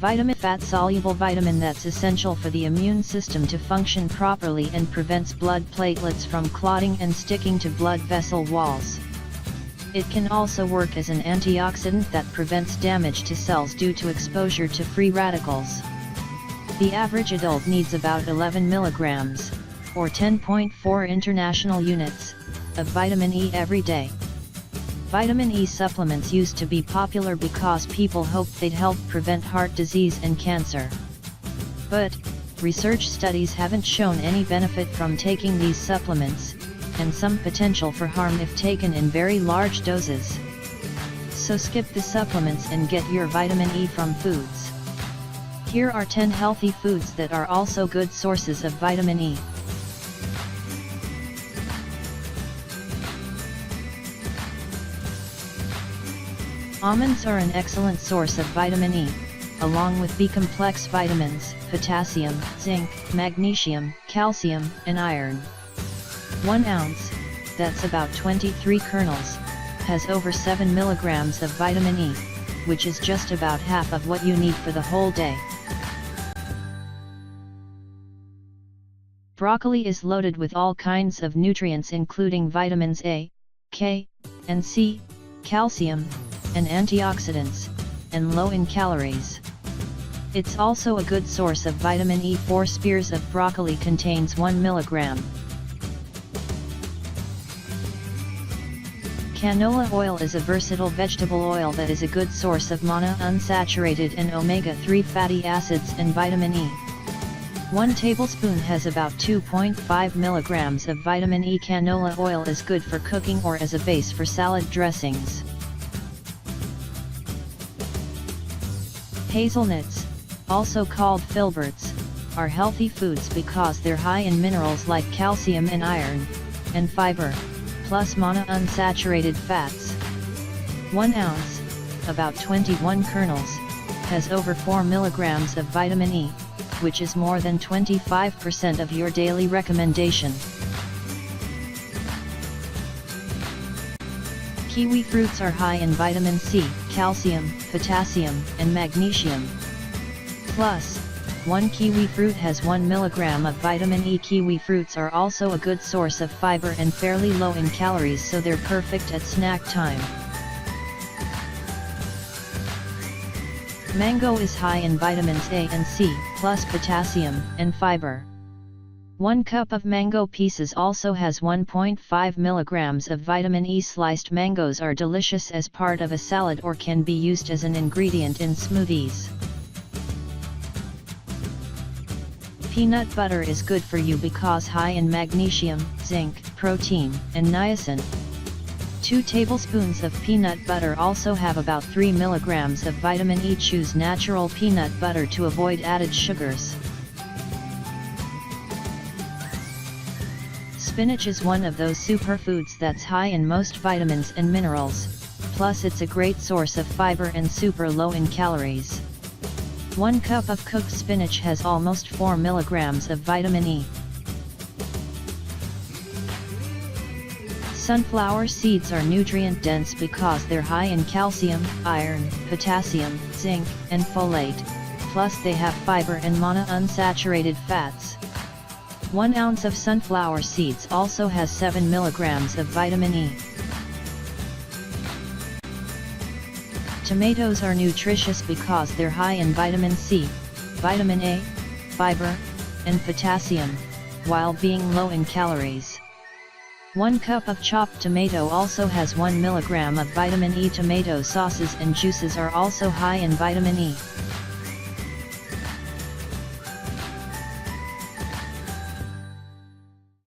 Fat-soluble vitamin that's essential for the immune system to function properly and prevents blood platelets from clotting and sticking to blood vessel walls. It can also work as an antioxidant that prevents damage to cells due to exposure to free radicals. The average adult needs about 11 milligrams, or 10.4 international units, of vitamin E every day. Vitamin E supplements used to be popular because people hoped they'd help prevent heart disease and cancer. But, research studies haven't shown any benefit from taking these supplements, and some potential for harm if taken in very large doses. So skip the supplements and get your vitamin E from foods. Here are 10 healthy foods that are also good sources of vitamin E. Almonds are an excellent source of vitamin E, along with B-complex vitamins, potassium, zinc, magnesium, calcium, and iron. 1 ounce, that's about 23 kernels, has over 7 milligrams of vitamin E, which is just about half of what you need for the whole day. Broccoli is loaded with all kinds of nutrients including vitamins A, K, and C, calcium, and antioxidants, and low in calories. It's also a good source of vitamin E. 4 spears of broccoli contains 1 milligram. Canola oil is a versatile vegetable oil that is a good source of monounsaturated and omega-3 fatty acids and vitamin E. 1 tablespoon has about 2.5 milligrams of vitamin E. Canola oil is good for cooking or as a base for salad dressings. Hazelnuts, also called filberts, are healthy foods because they're high in minerals like calcium and iron, and fiber, plus monounsaturated fats. 1 ounce, about 21 kernels, has over 4 milligrams of vitamin E, which is more than 25% of your daily recommendation. Kiwi fruits are high in vitamin C, calcium, potassium, and magnesium. Plus, 1 kiwi fruit has 1 milligram of vitamin E. Kiwi fruits are also a good source of fiber and fairly low in calories, so they're perfect at snack time. Mango is high in vitamins A and C, plus potassium and fiber. 1 cup of mango pieces also has 1.5 milligrams of vitamin E. Sliced mangoes are delicious as part of a salad or can be used as an ingredient in smoothies. Peanut butter is good for you because high in magnesium, zinc, protein, and niacin. 2 tablespoons of peanut butter also have about 3 milligrams of vitamin E. Choose natural peanut butter to avoid added sugars. Spinach is one of those superfoods that's high in most vitamins and minerals, plus it's a great source of fiber and super low in calories. 1 cup of cooked spinach has almost 4 milligrams of vitamin E. Sunflower seeds are nutrient-dense because they're high in calcium, iron, potassium, zinc, and folate, plus they have fiber and monounsaturated fats. 1 ounce of sunflower seeds also has 7 milligrams of vitamin E. Tomatoes are nutritious because they're high in vitamin C, vitamin A, fiber, and potassium, while being low in calories. 1 cup of chopped tomato also has 1 milligram of vitamin E. Tomato sauces and juices are also high in vitamin E.